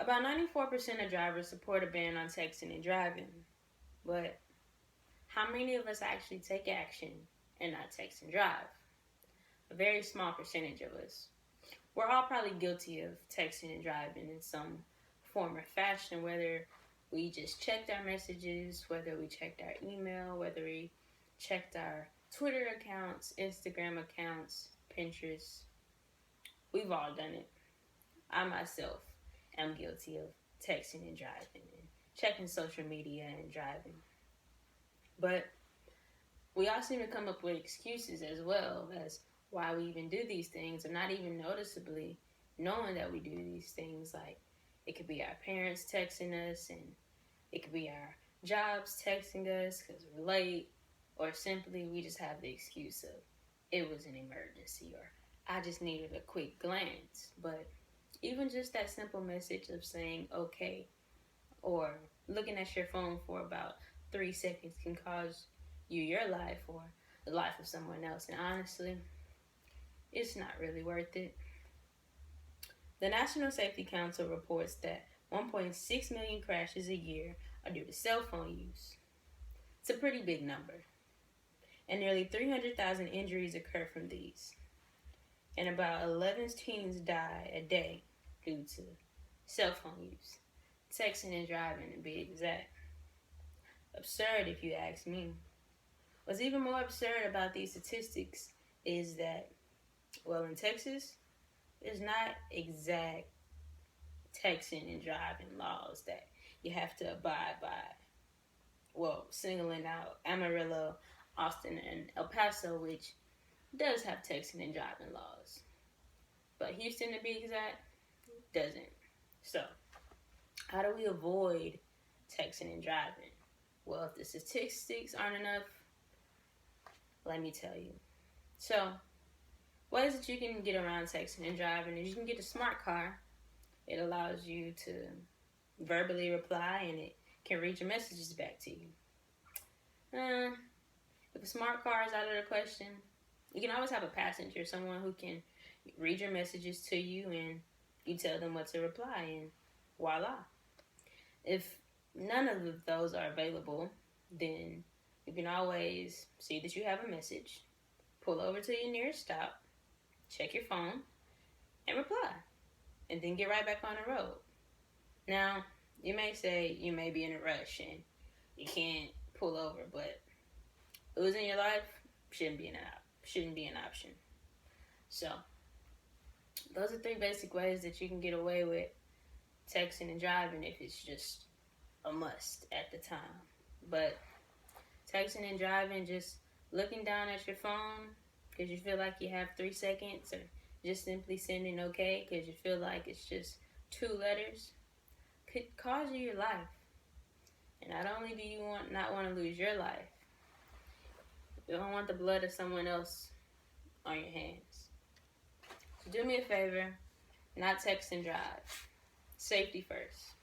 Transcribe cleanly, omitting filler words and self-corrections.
About 94% of drivers support a ban on texting and driving, but how many of us actually take action and not text and drive? A very small percentage of us. We're all probably guilty of texting and driving in some form or fashion, whether we just checked our messages, whether we checked our email, whether we checked our Twitter accounts, Instagram accounts, Pinterest. We've all done it. I myself am guilty of texting and driving and checking social media and driving. But we all seem to come up with excuses as well as why we even do these things, or not even noticeably knowing that we do these things. Like, it could be our parents texting us, and it could be our jobs texting us because we're late, or simply we just have the excuse of it was an emergency, or I just needed a quick glance. But even just that simple message of saying okay, or looking at your phone for about 3 seconds can cause your life or the life of someone else. And honestly, it's not really worth it. The National Safety Council reports that 1.6 million crashes a year are due to cell phone use. It's a pretty big number. And nearly 300,000 injuries occur from these. And about 11 teens die a day due to cell phone use. Texting and driving, to be exact. Absurd, if you ask me. What's even more absurd about these statistics is that, well, in Texas, there's not exact texting and driving laws that you have to abide by. Well, singling out Amarillo, Austin, and El Paso, which does have texting and driving laws. But Houston, to be exact, doesn't. So, how do we avoid texting and driving? Well, if the statistics aren't enough, let me tell you. So, ways that you can get around texting and driving is you can get a smart car. It allows you to verbally reply, and it can read your messages back to you. If a smart car is out of the question, you can always have a passenger, someone who can read your messages to you, and you tell them what to reply, and voila. If none of those are available, then you can always see that you have a message, pull over to your nearest stop, check your phone, and reply, and then get right back on the road. Now, you may say you may be in a rush and you can't pull over, but losing your life shouldn't be an option. So, those are 3 basic ways that you can get away with texting and driving if it's just a must at the time. But texting and driving, just looking down at your phone because you feel like you have 3 seconds, or just simply sending okay because you feel like it's just 2 letters, could cause you your life. And not only do you not want to lose your life, you don't want the blood of someone else on your hands. So do me a favor, not text and drive. Safety first.